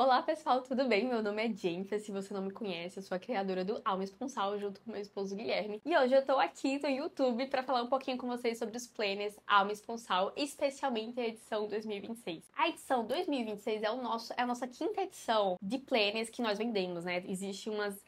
Olá pessoal, tudo bem? Meu nome é Jennifer, se você não me conhece, eu sou a criadora do Alma Esponsal junto com meu esposo Guilherme. E hoje eu tô aqui no YouTube para falar um pouquinho com vocês sobre os planners Alma Esponsal, especialmente a edição 2026. A edição 2026 é a nossa quinta edição de planners que nós vendemos, né? Existem umas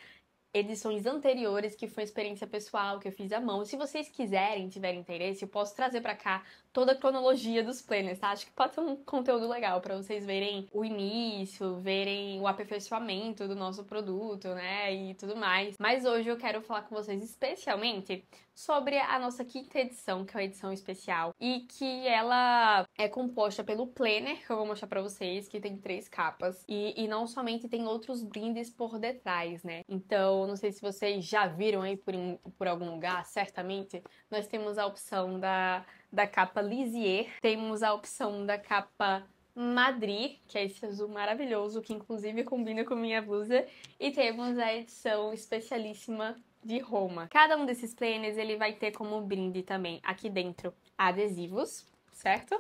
edições anteriores que foi experiência pessoal, que eu fiz à mão. Se vocês quiserem, tiverem interesse, eu posso trazer pra cá toda a cronologia dos planners, tá? Acho que pode ser um conteúdo legal pra vocês verem o início, verem o aperfeiçoamento do nosso produto, né? E tudo mais. Mas hoje eu quero falar com vocês especialmente sobre a nossa quinta edição, que é uma edição especial, e que ela é composta pelo planner, que eu vou mostrar pra vocês, que tem 3 capas, e não somente tem outros brindes por detrás, né? Então, não sei se vocês já viram aí por algum lugar, certamente, nós temos a opção da capa Lisier, temos a opção da capa Madrid, que é esse azul maravilhoso, que inclusive combina com minha blusa, e temos a edição especialíssima de Roma. Cada um desses planners ele vai ter como brinde também aqui dentro adesivos, certo?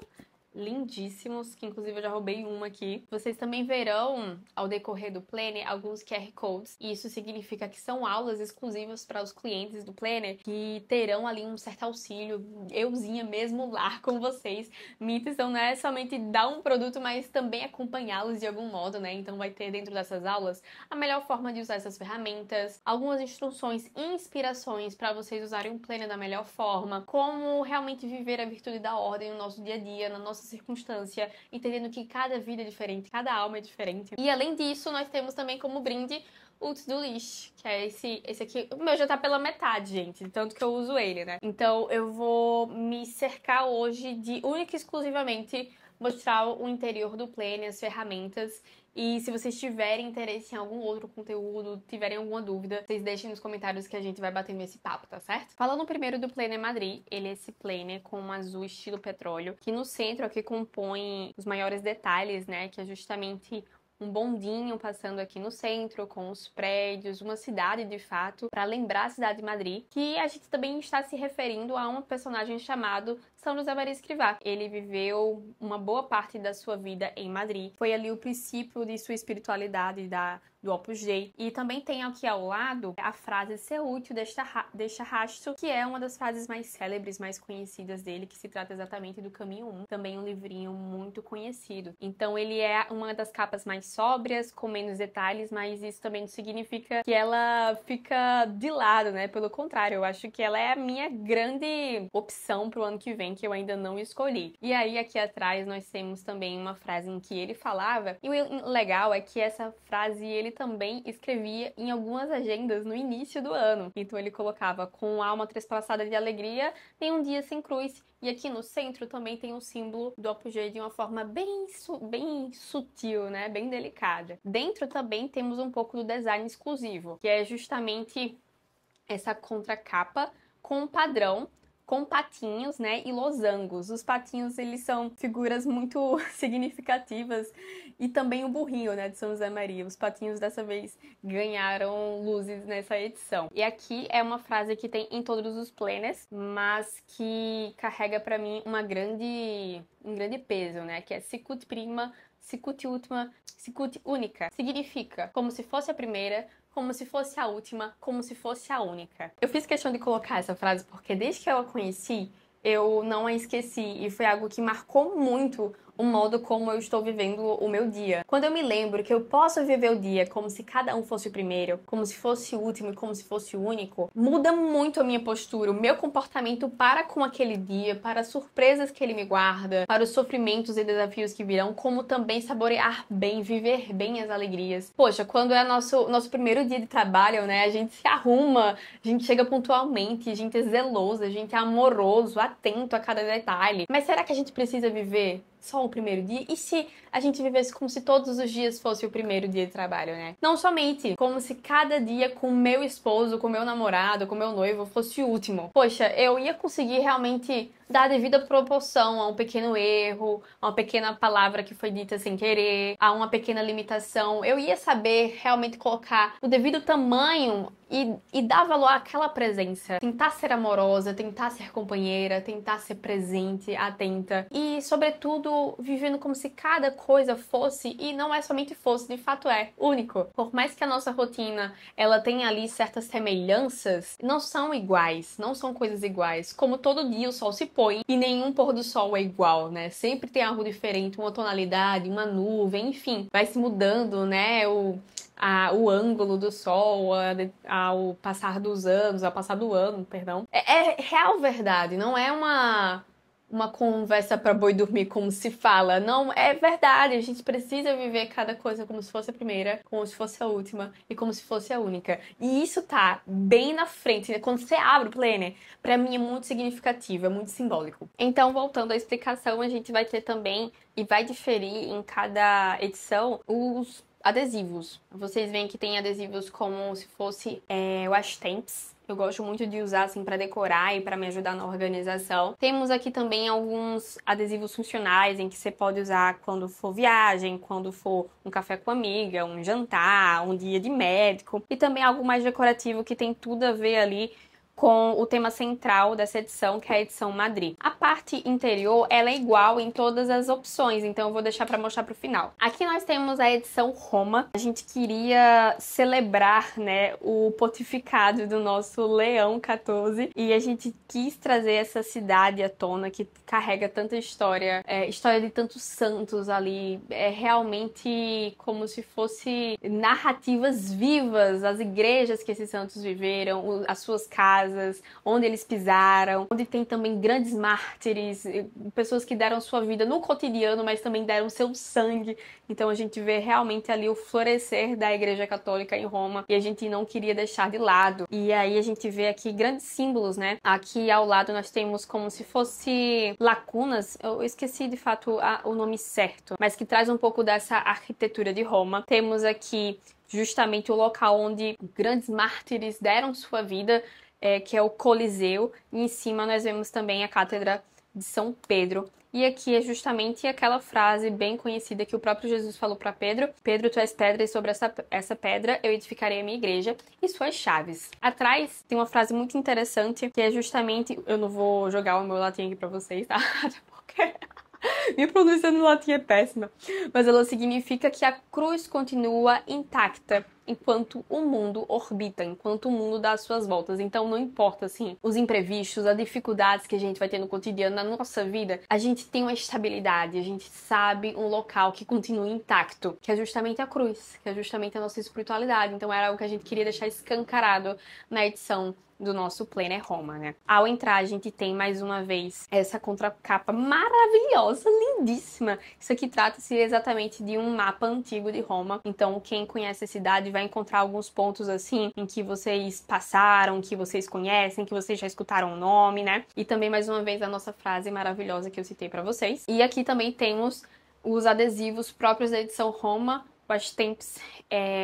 Lindíssimos, que inclusive eu já roubei uma aqui. Vocês também verão, ao decorrer do planner, alguns QR Codes. E isso significa que são aulas exclusivas para os clientes do planner que terão ali um certo auxílio. Euzinha mesmo lá com vocês. Minha intenção não é somente dar um produto, mas também acompanhá-los de algum modo, né? Então vai ter dentro dessas aulas a melhor forma de usar essas ferramentas, algumas instruções e inspirações para vocês usarem o planner da melhor forma, como realmente viver a virtude da ordem no nosso dia a dia, na nossa circunstância, entendendo que cada vida é diferente, cada alma é diferente. E além disso, nós temos também como brinde o To-Do List, que é esse aqui. O meu já tá pela metade, gente, tanto que eu uso ele, né? Então eu vou me cercar hoje de única e exclusivamente mostrar o interior do planner, as ferramentas. E se vocês tiverem interesse em algum outro conteúdo, tiverem alguma dúvida, vocês deixem nos comentários que a gente vai batendo esse papo, tá certo? Falando primeiro do Planner Madrid, ele é esse planner com um azul estilo petróleo, que no centro aqui compõe os maiores detalhes, né? Que é justamente um bondinho passando aqui no centro, com os prédios, uma cidade de fato, para lembrar a cidade de Madrid, que a gente também está se referindo a um personagem chamado São José Maria Escrivá. Ele viveu uma boa parte da sua vida em Madrid, foi ali o princípio de sua espiritualidade, do Opus Dei. E também tem aqui ao lado a frase "ser útil deste arrasto", que é uma das frases mais célebres, mais conhecidas dele, que se trata exatamente do Caminho 1, também um livrinho muito conhecido. Então ele é uma das capas mais sóbrias, com menos detalhes, mas isso também não significa que ela fica de lado, né? Pelo contrário, eu acho que ela é a minha grande opção pro ano que vem, que eu ainda não escolhi. E aí aqui atrás nós temos também uma frase em que ele falava, e o legal é que essa frase ele também escrevia em algumas agendas no início do ano. Então ele colocava "com alma trespassada de alegria, tem um dia sem cruz". E aqui no centro também tem o símbolo do apogeu de uma forma bem sutil, né? Bem delicada. Dentro também temos um pouco do design exclusivo, que é justamente essa contracapa com um padrão, com patinhos, né, e losangos. Os patinhos, eles são figuras muito significativas, e também o burrinho, né, de São José Maria. Os patinhos dessa vez ganharam luzes nessa edição. E aqui é uma frase que tem em todos os planners, mas que carrega para mim um grande peso, né, que é "sicut prima, sicut ultima, sicut única". Significa como se fosse a primeira, como se fosse a última, como se fosse a única. Eu fiz questão de colocar essa frase porque desde que eu a conheci, eu não a esqueci, e foi algo que marcou muito o modo como eu estou vivendo o meu dia. Quando eu me lembro que eu posso viver o dia como se cada um fosse o primeiro, como se fosse o último e como se fosse o único, muda muito a minha postura, o meu comportamento para com aquele dia, para as surpresas que ele me guarda, para os sofrimentos e desafios que virão, como também saborear bem, viver bem as alegrias. Poxa, quando é nosso primeiro dia de trabalho, né, a gente se arruma, a gente chega pontualmente, a gente é zeloso, a gente é amoroso, atento a cada detalhe. Mas será que a gente precisa viver só o primeiro dia? E se a gente vivesse como se todos os dias fosse o primeiro dia de trabalho, né? Não somente como se cada dia com meu esposo, com meu namorado, com meu noivo fosse o último. Poxa, eu ia conseguir realmente dar a devida proporção a um pequeno erro, a uma pequena palavra que foi dita sem querer, a uma pequena limitação. Eu ia saber realmente colocar o devido tamanho e dar valor àquela presença. Tentar ser amorosa, tentar ser companheira, tentar ser presente, atenta e, sobretudo, vivendo como se cada coisa fosse, e não é somente fosse, de fato é, único. Por mais que a nossa rotina, ela tenha ali certas semelhanças, não são iguais, não são coisas iguais. Como todo dia o sol se põe e nenhum pôr do sol é igual, né? Sempre tem algo diferente, uma tonalidade, uma nuvem, enfim, vai se mudando, né? O ângulo do sol ao passar dos anos, ao passar do ano, perdão. É real verdade, não é uma conversa para boi dormir, como se fala. Não, é verdade, a gente precisa viver cada coisa como se fosse a primeira, como se fosse a última e como se fosse a única. E isso tá bem na frente, né? Quando você abre o planner, pra mim é muito significativo, é muito simbólico. Então, voltando à explicação, a gente vai ter também, e vai diferir em cada edição, os adesivos. Vocês veem que tem adesivos como se fosse washi tapes. Eu gosto muito de usar assim para decorar e para me ajudar na organização. Temos aqui também alguns adesivos funcionais em que você pode usar quando for viagem, quando for um café com amiga, um jantar, um dia de médico. E também algo mais decorativo que tem tudo a ver ali com o tema central dessa edição, que é a edição Madrid. A parte interior, ela é igual em todas as opções, então eu vou deixar para mostrar pro final. Aqui nós temos a edição Roma. A gente queria celebrar, né, o pontificado do nosso Leão XIV e a gente quis trazer essa cidade à tona que carrega tanta história, história de tantos santos ali, é realmente como se fosse narrativas vivas, as igrejas que esses santos viveram, as suas casas, onde eles pisaram, onde tem também grandes mártires, pessoas que deram sua vida no cotidiano, mas também deram seu sangue. Então a gente vê realmente ali o florescer da Igreja Católica em Roma e a gente não queria deixar de lado. E aí a gente vê aqui grandes símbolos, né? Aqui ao lado nós temos como se fosse lacunas, eu esqueci de fato o nome certo, mas que traz um pouco dessa arquitetura de Roma. Temos aqui justamente o local onde grandes mártires deram sua vida, que é o Coliseu, e em cima nós vemos também a Cátedra de São Pedro. E aqui é justamente aquela frase bem conhecida que o próprio Jesus falou para Pedro: Pedro, tu és pedra, e sobre essa pedra eu edificarei a minha igreja e suas chaves. Atrás tem uma frase muito interessante, que é justamente... Eu não vou jogar o meu latim aqui para vocês, tá? Porque minha pronúncia no latim é péssima. Mas ela significa que a cruz continua intacta enquanto o mundo orbita, enquanto o mundo dá as suas voltas. Então não importa, assim, os imprevistos, as dificuldades que a gente vai ter no cotidiano, na nossa vida, a gente tem uma estabilidade, a gente sabe um local que continua intacto, que é justamente a cruz, que é justamente a nossa espiritualidade. Então era algo que a gente queria deixar escancarado na edição do nosso Planner Roma, né? Ao entrar, a gente tem mais uma vez essa contracapa maravilhosa, lindíssima. Isso aqui trata-se exatamente de um mapa antigo de Roma. Então, quem conhece a cidade vai encontrar alguns pontos assim em que vocês passaram, que vocês conhecem, que vocês já escutaram o nome, né? E também mais uma vez a nossa frase maravilhosa que eu citei para vocês. E aqui também temos os adesivos próprios da edição Roma, washi tapes,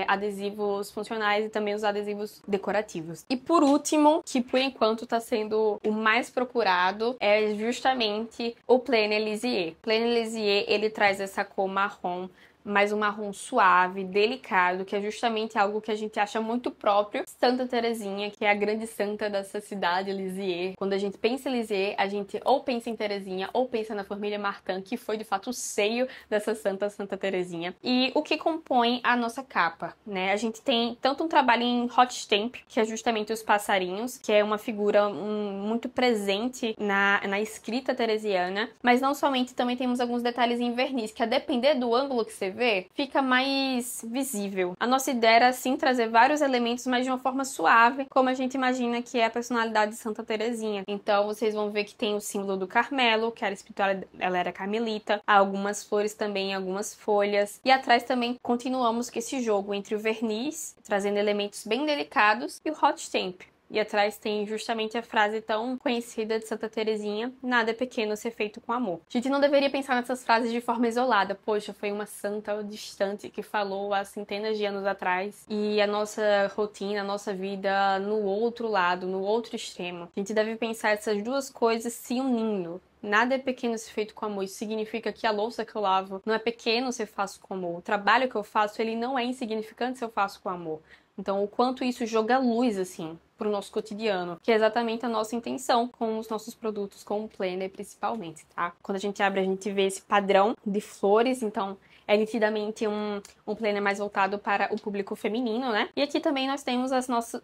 adesivos funcionais e também os adesivos decorativos. E por último, que por enquanto está sendo o mais procurado, é justamente o Planner Lisieux. O Planner Lisieux, ele traz essa cor marrom, mas um marrom suave, delicado, que é justamente algo que a gente acha muito próprio. Santa Terezinha, que é a grande santa dessa cidade, Lisieux. Quando a gente pensa em Lisieux, a gente ou pensa em Terezinha ou pensa na família Martin, que foi de fato o seio dessa Santa Terezinha. E o que compõe a nossa capa, né? A gente tem tanto um trabalho em hot stamp, que é justamente os passarinhos, que é uma figura muito presente na escrita teresiana, mas não somente, também temos alguns detalhes em verniz, que a depender do ângulo que você vê, fica mais visível. A nossa ideia era, assim, trazer vários elementos, mas de uma forma suave, como a gente imagina que é a personalidade de Santa Terezinha. Então, vocês vão ver que tem o símbolo do Carmelo, que era espiritual, ela era carmelita, há algumas flores também, algumas folhas. E atrás também continuamos com esse jogo entre o verniz, trazendo elementos bem delicados, e o hot stamp, E atrás tem justamente a frase tão conhecida de Santa Teresinha: nada é pequeno ser feito com amor. A gente não deveria pensar nessas frases de forma isolada. Poxa, foi uma santa distante que falou há centenas de anos atrás. E a nossa rotina, a nossa vida no outro lado, no outro extremo. A gente deve pensar essas duas coisas se unindo. Nada é pequeno ser feito com amor. Isso significa que a louça que eu lavo não é pequeno se eu faço com amor. O trabalho que eu faço, ele não é insignificante se eu faço com amor. Então, o quanto isso joga luz, assim, pro nosso cotidiano, que é exatamente a nossa intenção com os nossos produtos, com o Planner principalmente, tá? Quando a gente abre, a gente vê esse padrão de flores, então é nitidamente um planner mais voltado para o público feminino, né? E aqui também nós temos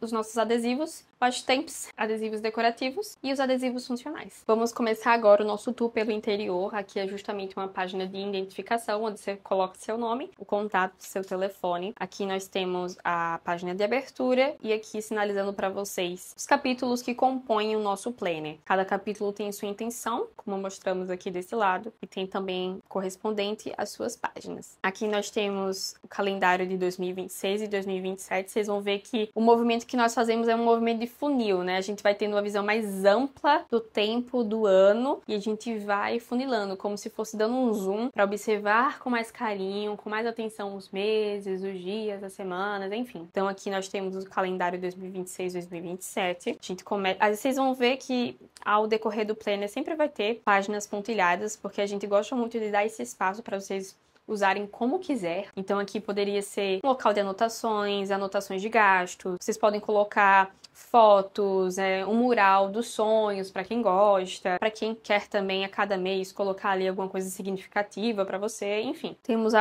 os nossos adesivos, washi tapes, adesivos decorativos e os adesivos funcionais. Vamos começar agora o nosso tour pelo interior. Aqui é justamente uma página de identificação, onde você coloca seu nome, o contato, seu telefone. Aqui nós temos a página de abertura e aqui sinalizando para vocês os capítulos que compõem o nosso planner. Cada capítulo tem sua intenção, como mostramos aqui desse lado, e tem também correspondente às suas páginas. Aqui nós temos o calendário de 2026 e 2027. Vocês vão ver que o movimento que nós fazemos é um movimento de funil, né? A gente vai tendo uma visão mais ampla do tempo do ano e a gente vai funilando, como se fosse dando um zoom para observar com mais carinho, com mais atenção os meses, os dias, as semanas, enfim. Então aqui nós temos o calendário 2026 e 2027. A gente começa... Aí vocês vão ver que ao decorrer do planner sempre vai ter páginas pontilhadas, porque a gente gosta muito de dar esse espaço para vocês usarem como quiser. Então aqui poderia ser um local de anotações, anotações de gasto. Vocês podem colocar fotos, um mural dos sonhos para quem gosta, para quem quer também a cada mês colocar ali alguma coisa significativa para você, enfim. Temos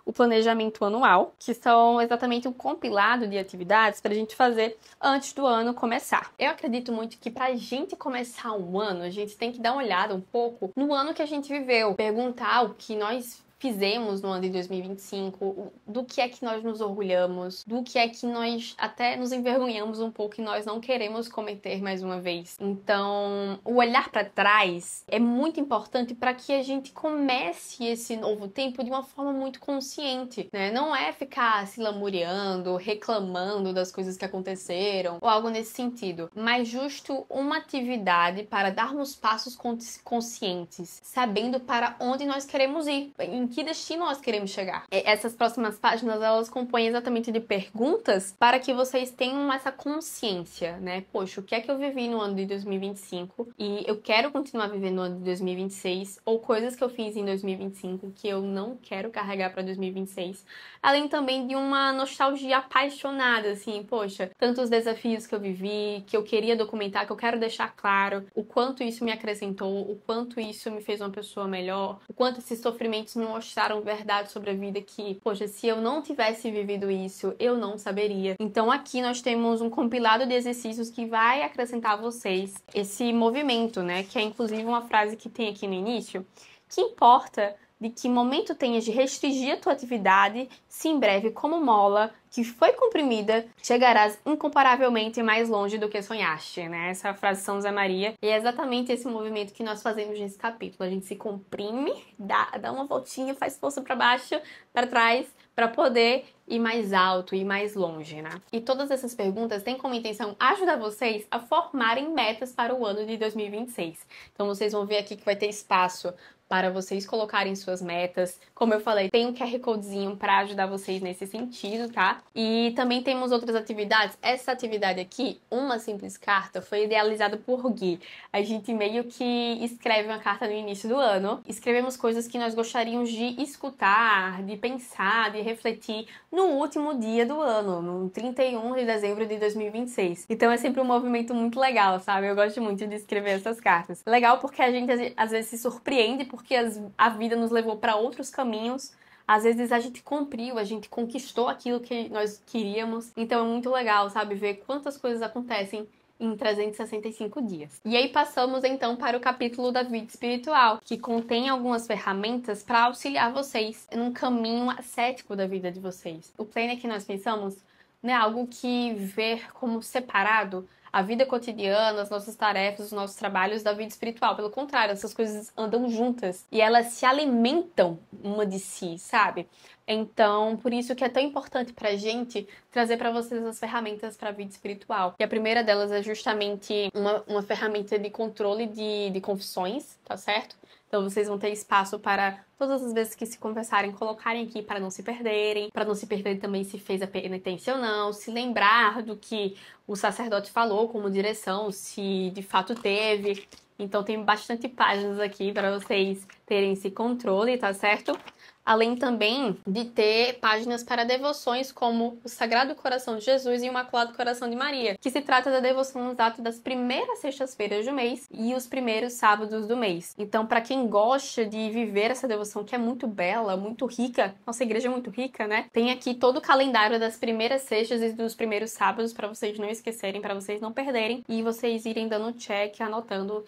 o planejamento anual, que são exatamente um compilado de atividades para a gente fazer antes do ano começar. Eu acredito muito que para a gente começar um ano, a gente tem que dar uma olhada um pouco no ano que a gente viveu, perguntar o que nós fizemos no ano de 2025, do que é que nós nos orgulhamos, do que é que nós até nos envergonhamos um pouco e nós não queremos cometer mais uma vez. Então, o olhar para trás é muito importante para que a gente comece esse novo tempo de uma forma muito consciente, né? Não é ficar se lamuriando, reclamando das coisas que aconteceram ou algo nesse sentido, mas justo uma atividade para darmos passos conscientes, sabendo para onde nós queremos ir, em que destino nós queremos chegar. Essas próximas páginas, elas compõem exatamente de perguntas para que vocês tenham essa consciência, né? Poxa, o que é que eu vivi no ano de 2025 e eu quero continuar vivendo no ano de 2026, ou coisas que eu fiz em 2025 que eu não quero carregar para 2026. Além também de uma nostalgia apaixonada, assim, poxa, tantos desafios que eu vivi, que eu queria documentar, que eu quero deixar claro o quanto isso me acrescentou, o quanto isso me fez uma pessoa melhor, o quanto esses sofrimentos me mostraram verdade sobre a vida que, poxa, se eu não tivesse vivido isso, eu não saberia. Então aqui nós temos um compilado de exercícios que vai acrescentar a vocês esse movimento, né? Que é inclusive uma frase que tem aqui no início, que importa de que momento tenhas de restringir a tua atividade, se em breve, como mola que foi comprimida, chegarás incomparavelmente mais longe do que sonhaste, né? Essa é a frase de São José Maria. E é exatamente esse movimento que nós fazemos nesse capítulo. A gente se comprime, dá uma voltinha, faz força para baixo, para trás, para poder ir mais alto, ir mais longe, né? E todas essas perguntas têm como intenção ajudar vocês a formarem metas para o ano de 2026. Então vocês vão ver aqui que vai ter espaço para vocês colocarem suas metas. Como eu falei, tem um QR Codezinho para ajudar vocês nesse sentido, tá? E também temos outras atividades. Essa atividade aqui, uma simples carta, foi idealizada por Gui. A gente meio que escreve uma carta no início do ano. Escrevemos coisas que nós gostaríamos de escutar, de pensar, de refletir no último dia do ano, no 31 de dezembro de 2026. Então é sempre um movimento muito legal, sabe? Eu gosto muito de escrever essas cartas. Legal porque a gente às vezes se surpreende porque a vida nos levou para outros caminhos. Às vezes a gente cumpriu, a gente conquistou aquilo que nós queríamos. Então é muito legal, sabe? Ver quantas coisas acontecem em 365 dias. E aí passamos então para o capítulo da vida espiritual, que contém algumas ferramentas para auxiliar vocês num caminho ascético da vida de vocês. O planner que nós pensamos não é algo que ver como separado a vida cotidiana, as nossas tarefas, os nossos trabalhos da vida espiritual. Pelo contrário, essas coisas andam juntas e elas se alimentam uma de si, sabe? Então, por isso que é tão importante pra gente trazer pra vocês as ferramentas pra vida espiritual. E a primeira delas é justamente uma ferramenta de controle de confissões, tá certo? Então, vocês vão ter espaço para todas as vezes que se confessarem, colocarem aqui para não se perderem, para não se perder também se fez a penitência ou não, se lembrar do que o sacerdote falou como direção, se de fato teve. Então, tem bastante páginas aqui para vocês terem esse controle, tá certo? Além também de ter páginas para devoções como o Sagrado Coração de Jesus e o Imaculado Coração de Maria, que se trata da devoção nos atos das primeiras sextas-feiras do mês e os primeiros sábados do mês. Então, para quem gosta de viver essa devoção, que é muito bela, muito rica, nossa igreja é muito rica, né? Tem aqui todo o calendário das primeiras sextas e dos primeiros sábados para vocês não esquecerem, para vocês não perderem e vocês irem dando check, anotando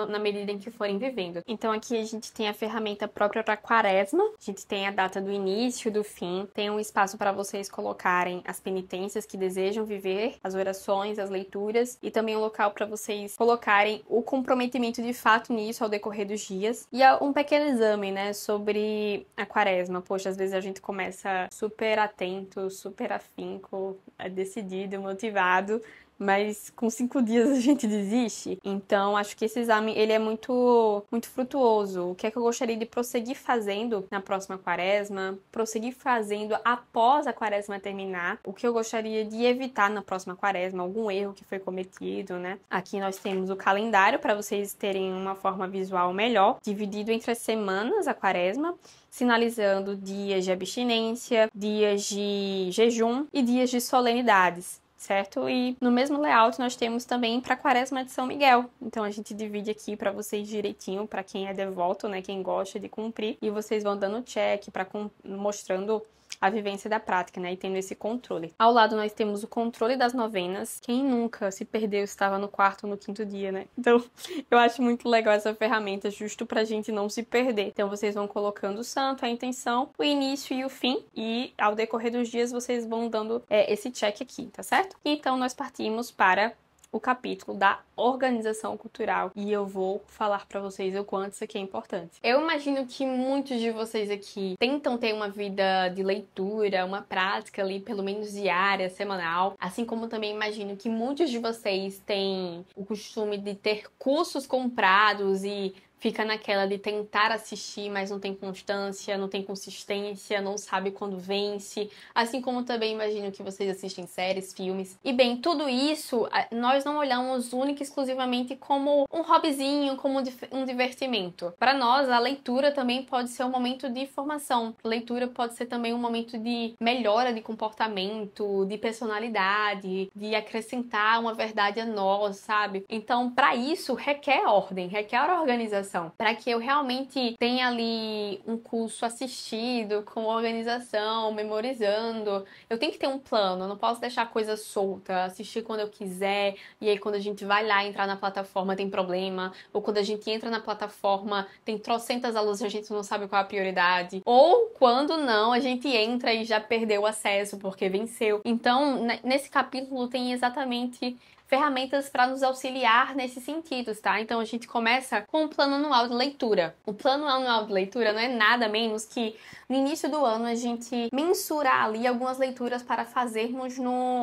na medida em que forem vivendo. Então aqui a gente tem a ferramenta própria para quaresma, a gente tem a data do início e do fim, tem um espaço para vocês colocarem as penitências que desejam viver, as orações, as leituras e também um local para vocês colocarem o comprometimento de fato nisso ao decorrer dos dias e um pequeno exame, né, sobre a quaresma. Poxa, às vezes a gente começa super atento, super afinco, decidido, motivado, mas com 5 dias a gente desiste. Então, acho que esse exame, ele é muito frutuoso. O que é que eu gostaria de prosseguir fazendo na próxima quaresma? Prosseguir fazendo após a quaresma terminar. O que eu gostaria de evitar na próxima quaresma? Algum erro que foi cometido, né? Aqui nós temos o calendário para vocês terem uma forma visual melhor, dividido entre as semanas a quaresma, sinalizando dias de abstinência, dias de jejum e dias de solenidades, certo? E no mesmo layout nós temos também para a Quaresma de São Miguel. Então a gente divide aqui para vocês direitinho, para quem é devoto, né, quem gosta de cumprir, e vocês vão dando check para mostrando a vivência da prática, né, e tendo esse controle. Ao lado nós temos o controle das novenas. Quem nunca se perdeu, estava no quarto ou no quinto dia, né? Então, eu acho muito legal essa ferramenta, justo pra gente não se perder. Então, vocês vão colocando o santo, a intenção, o início e o fim, e ao decorrer dos dias vocês vão dando esse check aqui, tá certo? Então, nós partimos para o capítulo da organização cultural e eu vou falar pra vocês o quanto isso aqui é importante. Eu imagino que muitos de vocês aqui tentam ter uma vida de leitura, uma prática ali pelo menos diária, semanal, assim como também imagino que muitos de vocês têm o costume de ter cursos comprados e fica naquela de tentar assistir, mas não tem constância, não tem consistência, não sabe quando vence. Assim como também imagino que vocês assistem séries, filmes. E bem, tudo isso nós não olhamos única e exclusivamente como um hobbyzinho, como um divertimento. Para nós, a leitura também pode ser um momento de formação. A leitura pode ser também um momento de melhora de comportamento, de personalidade, de acrescentar uma verdade a nós, sabe? Então, para isso, requer ordem, requer organização. Para que eu realmente tenha ali um curso assistido, com organização, memorizando, eu tenho que ter um plano, eu não posso deixar a coisa solta, assistir quando eu quiser, e aí quando a gente vai lá entrar na plataforma tem problema, ou quando a gente entra na plataforma tem trocentas aulas e a gente não sabe qual é a prioridade, ou quando não, a gente entra e já perdeu o acesso porque venceu. Então, nesse capítulo tem exatamente ferramentas para nos auxiliar nesses sentidos, tá? Então a gente começa com o plano anual de leitura. O plano anual de leitura não é nada menos que no início do ano a gente mensurar ali algumas leituras para fazermos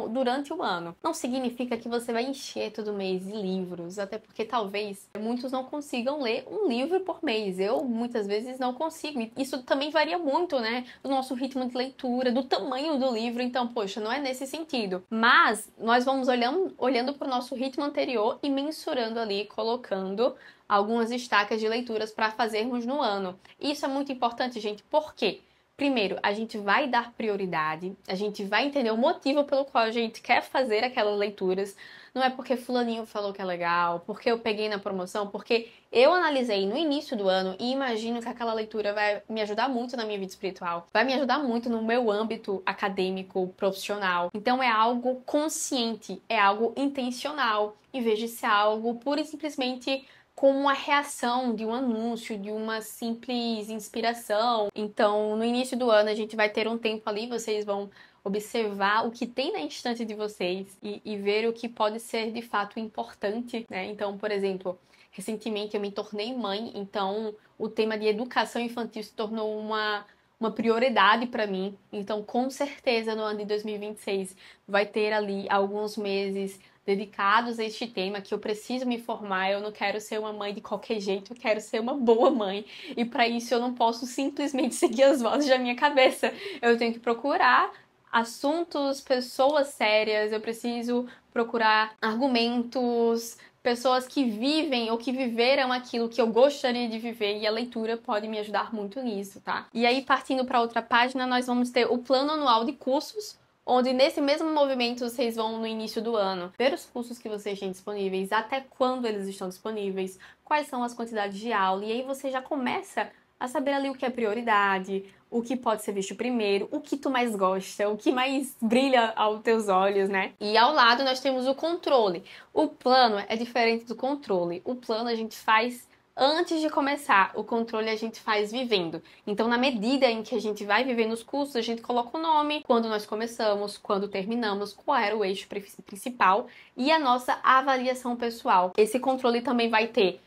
durante o ano. Não significa que você vai encher todo mês de livros, até porque talvez muitos não consigam ler um livro por mês. Eu muitas vezes não consigo. E isso também varia muito, né? Do nosso ritmo de leitura, do tamanho do livro. Então, poxa, não é nesse sentido. Mas nós vamos olhando para o nosso ritmo anterior e mensurando ali, colocando algumas estacas de leituras para fazermos no ano. Isso é muito importante, gente, por quê? Primeiro, a gente vai dar prioridade, a gente vai entender o motivo pelo qual a gente quer fazer aquelas leituras. Não é porque fulaninho falou que é legal, porque eu peguei na promoção, porque eu analisei no início do ano e imagino que aquela leitura vai me ajudar muito na minha vida espiritual, vai me ajudar muito no meu âmbito acadêmico, profissional. Então é algo consciente, é algo intencional, em vez de ser algo pura e simplesmente como uma reação de um anúncio, de uma simples inspiração. Então, no início do ano, a gente vai ter um tempo ali, vocês vão observar o que tem na estante de vocês e ver o que pode ser de fato importante, né? Então, por exemplo, recentemente eu me tornei mãe, então o tema de educação infantil se tornou uma prioridade para mim. Então, com certeza, no ano de 2026 vai ter ali alguns meses dedicados a este tema, que eu preciso me formar, eu não quero ser uma mãe de qualquer jeito, eu quero ser uma boa mãe. E para isso eu não posso simplesmente seguir as vozes da minha cabeça. Eu tenho que procurar assuntos, pessoas sérias, eu preciso procurar argumentos, pessoas que vivem ou que viveram aquilo que eu gostaria de viver, e a leitura pode me ajudar muito nisso, tá? E aí, partindo para outra página, nós vamos ter o plano anual de cursos, onde nesse mesmo movimento vocês vão no início do ano ver os cursos que vocês têm disponíveis, até quando eles estão disponíveis, quais são as quantidades de aula, e aí você já começa a saber ali o que é prioridade, o que pode ser visto primeiro, o que tu mais gosta, o que mais brilha aos teus olhos, né? E ao lado nós temos o controle. O plano é diferente do controle. O plano a gente faz antes de começar, o controle a gente faz vivendo. Então, na medida em que a gente vai vivendo os cursos, a gente coloca o nome, quando nós começamos, quando terminamos, qual era o eixo principal e a nossa avaliação pessoal. Esse controle também vai ter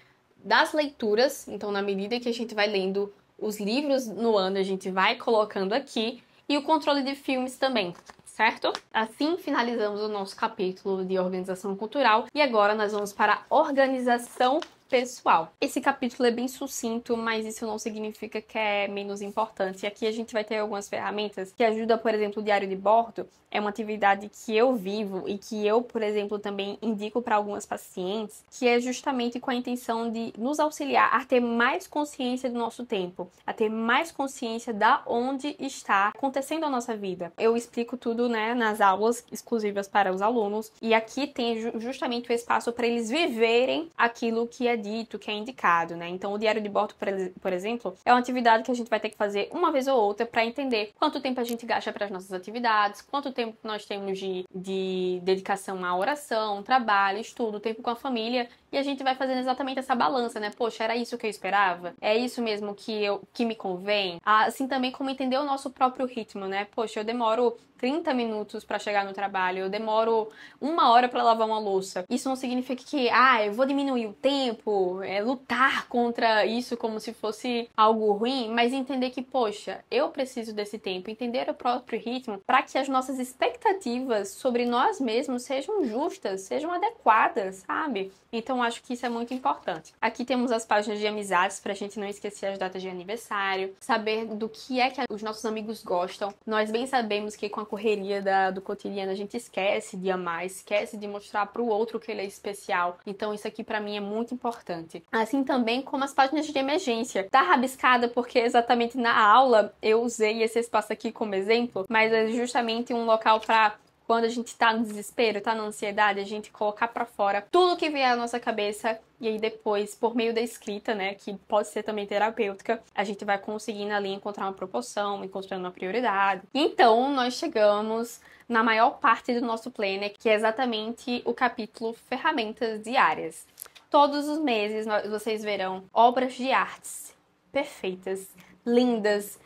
das leituras, então na medida que a gente vai lendo os livros no ano, a gente vai colocando aqui, e o controle de filmes também, certo? Assim finalizamos o nosso capítulo de organização cultural e agora nós vamos para a organização pessoal. Esse capítulo é bem sucinto, mas isso não significa que é menos importante. Aqui a gente vai ter algumas ferramentas que ajudam, por exemplo, o diário de bordo. É uma atividade que eu vivo e que eu, por exemplo, também indico para algumas pacientes, que é justamente com a intenção de nos auxiliar a ter mais consciência do nosso tempo, a ter mais consciência da onde está acontecendo a nossa vida. Eu explico tudo, né, nas aulas exclusivas para os alunos, e aqui tem justamente o espaço para eles viverem aquilo que é dito, que é indicado, né? Então, o diário de bordo, por exemplo, é uma atividade que a gente vai ter que fazer uma vez ou outra para entender quanto tempo a gente gasta para as nossas atividades, quanto tempo nós temos de dedicação à oração, trabalho, estudo, tempo com a família, e a gente vai fazendo exatamente essa balança, né? Poxa, era isso que eu esperava? É isso mesmo que me convém? Assim também como entender o nosso próprio ritmo, né? Poxa, eu demoro 30 minutos para chegar no trabalho, eu demoro 1 hora para lavar uma louça. Isso não significa que, eu vou diminuir o tempo, lutar contra isso como se fosse algo ruim, mas entender que, poxa, eu preciso desse tempo, entender o próprio ritmo para que as nossas expectativas sobre nós mesmos sejam justas, sejam adequadas, sabe? Então, acho que isso é muito importante. Aqui temos as páginas de amizades pra gente não esquecer as datas de aniversário, saber do que é que os nossos amigos gostam. Nós bem sabemos que com a correria do cotidiano a gente esquece de amar, esquece de mostrar pro outro que ele é especial. Então, isso aqui pra mim é muito importante. Assim também como as páginas de emergência. Tá rabiscada porque exatamente na aula eu usei esse espaço aqui como exemplo, mas é justamente um local pra quando a gente tá no desespero, tá na ansiedade, a gente colocar pra fora tudo que vier à nossa cabeça e aí depois, por meio da escrita, né, que pode ser também terapêutica, a gente vai conseguindo ali encontrar uma proporção, encontrando uma prioridade. Então, nós chegamos na maior parte do nosso planner, que é exatamente o capítulo Ferramentas Diárias. Todos os meses vocês verão obras de artes perfeitas, lindas,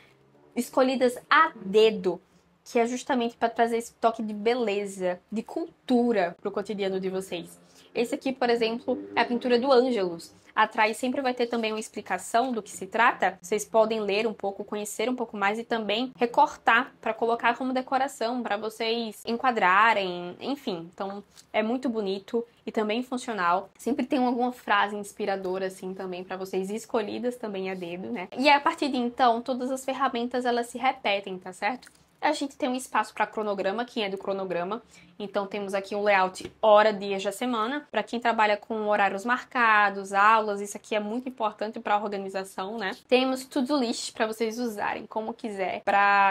escolhidas a dedo, que é justamente para trazer esse toque de beleza, de cultura para o cotidiano de vocês. Esse aqui, por exemplo, é a pintura do Ângelus. Atrás sempre vai ter também uma explicação do que se trata. Vocês podem ler um pouco, conhecer um pouco mais e também recortar para colocar como decoração, para vocês enquadrarem, enfim. Então, é muito bonito e também funcional. Sempre tem alguma frase inspiradora assim também para vocês, escolhidas também a dedo, né? E a partir de então, todas as ferramentas elas se repetem, tá certo? A gente tem um espaço para cronograma, quem é do cronograma. Então, temos aqui um layout hora, dias da semana. Para quem trabalha com horários marcados, aulas, isso aqui é muito importante para a organização, né? Temos to-do list para vocês usarem como quiser.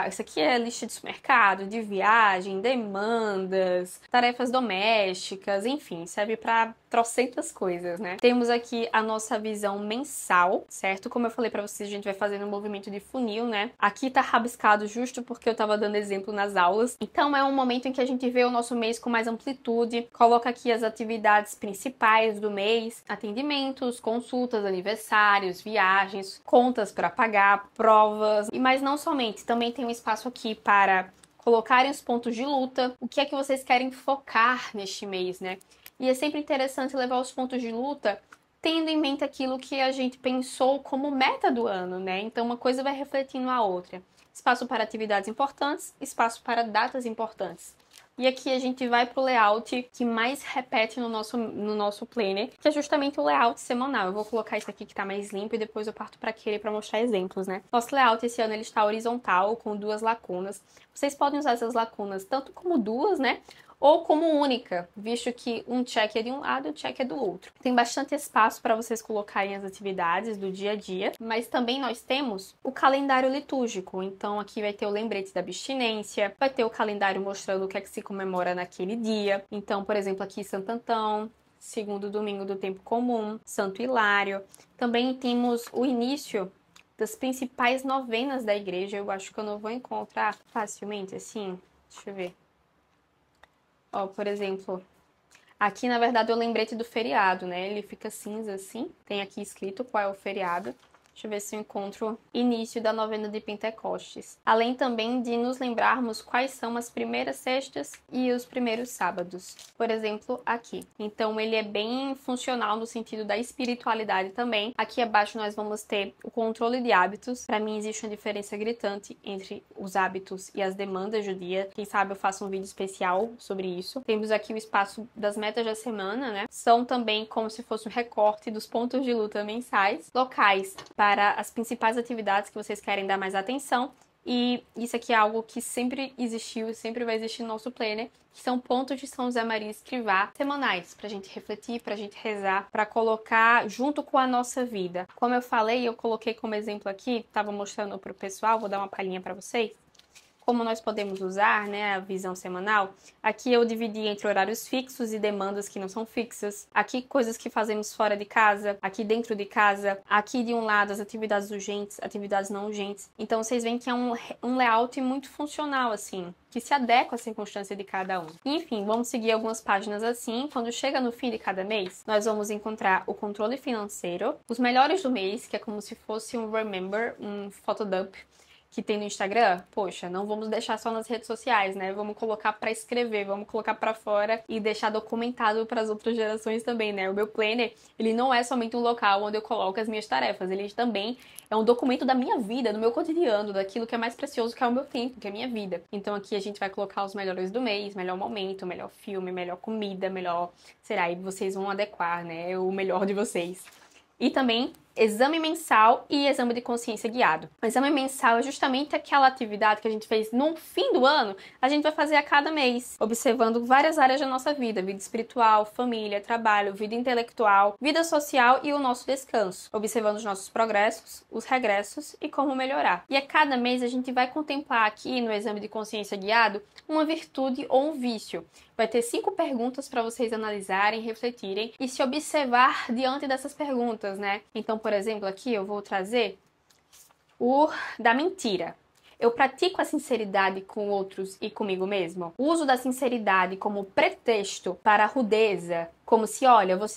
Isso aqui é lista de supermercado, de viagem, demandas, tarefas domésticas, enfim, serve para trocentas coisas, né? Temos aqui a nossa visão mensal, certo? Como eu falei para vocês, a gente vai fazendo um movimento de funil, né? Aqui tá rabiscado justo porque eu tava dando exemplo nas aulas. Então, é um momento em que a gente vê o nosso mês com mais amplitude, coloca aqui as atividades principais do mês, atendimentos, consultas, aniversários, viagens, contas para pagar, provas, mas não somente, também tem um espaço aqui para colocarem os pontos de luta, o que é que vocês querem focar neste mês, né? E é sempre interessante levar os pontos de luta tendo em mente aquilo que a gente pensou como meta do ano, né? Então, uma coisa vai refletindo a outra. Espaço para atividades importantes, espaço para datas importantes. E aqui a gente vai para o layout que mais repete no nosso planner, que é justamente o layout semanal. Eu vou colocar isso aqui que está mais limpo e depois eu parto para aquele para mostrar exemplos, né? Nosso layout esse ano ele está horizontal, com 2 lacunas. Vocês podem usar essas lacunas tanto como duas, né? Ou como única, visto que um check é de um lado e um check é do outro. Tem bastante espaço para vocês colocarem as atividades do dia a dia, mas também nós temos o calendário litúrgico. Então aqui vai ter o lembrete da abstinência, vai ter o calendário mostrando o que é que se comemora naquele dia. Então, por exemplo, aqui Santo Antão, segundo domingo do tempo comum, Santo Hilário. Também temos o início das principais novenas da igreja. Eu acho que eu não vou encontrar facilmente assim. Deixa eu ver. Ó, por exemplo, aqui na verdade é o lembrete do feriado, né? Ele fica cinza assim. Tem aqui escrito qual é o feriado. Deixa eu ver se eu encontro início da novena de Pentecostes. Além também de nos lembrarmos quais são as primeiras sextas e os primeiros sábados. Por exemplo, aqui. Então, ele é bem funcional no sentido da espiritualidade também. Aqui abaixo nós vamos ter o controle de hábitos. Para mim, existe uma diferença gritante entre os hábitos e as demandas do dia. Quem sabe eu faço um vídeo especial sobre isso. Temos aqui o espaço das metas da semana, né? São também como se fosse um recorte dos pontos de luta mensais. Locais para as principais atividades que vocês querem dar mais atenção. E isso aqui é algo que sempre existiu e sempre vai existir no nosso planner, que são pontos de São José Maria Escrivá semanais, para a gente refletir, para a gente rezar, para colocar junto com a nossa vida. Como eu falei, eu coloquei como exemplo aqui, estava mostrando para o pessoal, vou dar uma palhinha para vocês. Como nós podemos usar, né, a visão semanal. Aqui eu dividi entre horários fixos e demandas que não são fixas. Aqui coisas que fazemos fora de casa, aqui dentro de casa. Aqui de um lado as atividades urgentes, atividades não urgentes. Então vocês veem que é um layout muito funcional, assim, que se adequa à circunstância de cada um. Enfim, vamos seguir algumas páginas assim. Quando chega no fim de cada mês, nós vamos encontrar o controle financeiro, os melhores do mês, que é como se fosse um remember, um photodump, que tem no Instagram. Poxa, não vamos deixar só nas redes sociais, né? Vamos colocar para escrever, vamos colocar para fora e deixar documentado para as outras gerações também, né? O meu planner, ele não é somente um local onde eu coloco as minhas tarefas, ele também é um documento da minha vida, do meu cotidiano, daquilo que é mais precioso, que é o meu tempo, que é a minha vida. Então aqui a gente vai colocar os melhores do mês, melhor momento, melhor filme, melhor comida, melhor, será, e vocês vão adequar, né, o melhor de vocês. E também exame mensal e exame de consciência guiado. O exame mensal é justamente aquela atividade que a gente fez no fim do ano, a gente vai fazer a cada mês, observando várias áreas da nossa vida espiritual, família, trabalho, vida intelectual, vida social e o nosso descanso, observando os nossos progressos, os regressos e como melhorar. E a cada mês a gente vai contemplar aqui no exame de consciência guiado uma virtude ou um vício. Vai ter 5 perguntas para vocês analisarem, refletirem e se observar diante dessas perguntas, né? Então, por exemplo, aqui eu vou trazer o da mentira. Eu pratico a sinceridade com outros e comigo mesmo? O uso da sinceridade como pretexto para a rudeza, como se, olha, vou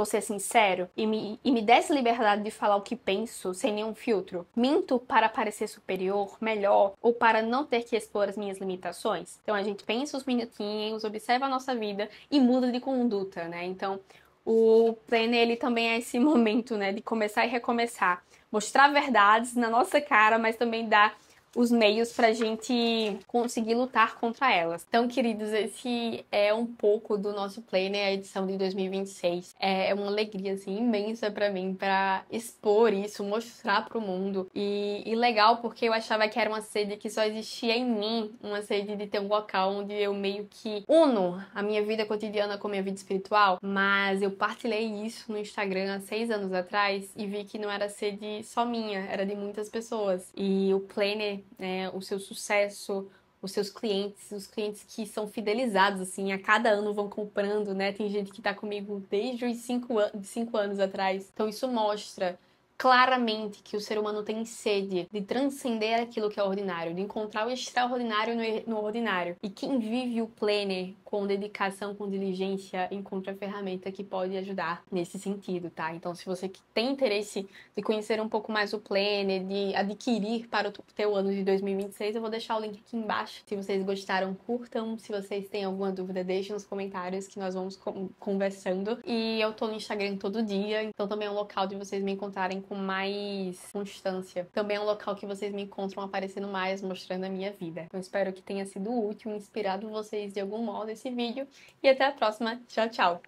ser sincero e me desse liberdade de falar o que penso sem nenhum filtro? Minto para parecer superior, melhor ou para não ter que expor as minhas limitações? Então a gente pensa os minutinhos, observa a nossa vida e muda de conduta, né? Então o planner, ele também é esse momento, né, de começar e recomeçar. Mostrar verdades na nossa cara, mas também dar os meios pra gente conseguir lutar contra elas. Então, queridos, esse é um pouco do nosso planner, a edição de 2026. É uma alegria, assim, imensa pra mim, pra expor isso, mostrar pro mundo. E legal, porque eu achava que era uma sede que só existia em mim, uma sede de ter um local onde eu meio que uno a minha vida cotidiana com a minha vida espiritual, mas eu partilhei isso no Instagram há 6 anos atrás e vi que não era sede só minha, era de muitas pessoas. E o planner, né, o seu sucesso, os seus clientes, os clientes que são fidelizados, assim, a cada ano vão comprando, né? Tem gente que tá comigo desde os 5 anos atrás. Então isso mostra claramente que o ser humano tem sede de transcender aquilo que é ordinário, de encontrar o extraordinário no ordinário. E quem vive o planner com dedicação, com diligência, encontra a ferramenta que pode ajudar nesse sentido, tá? Então, se você tem interesse de conhecer um pouco mais o planner, de adquirir para o teu ano de 2026, eu vou deixar o link aqui embaixo. Se vocês gostaram, curtam. Se vocês têm alguma dúvida, deixem nos comentários que nós vamos conversando. E eu tô no Instagram todo dia, então também é um local de vocês me encontrarem com mais constância. Também é um local que vocês me encontram aparecendo mais, mostrando a minha vida. Então espero que tenha sido útil, inspirado vocês de algum modo esse vídeo. E até a próxima. Tchau, tchau!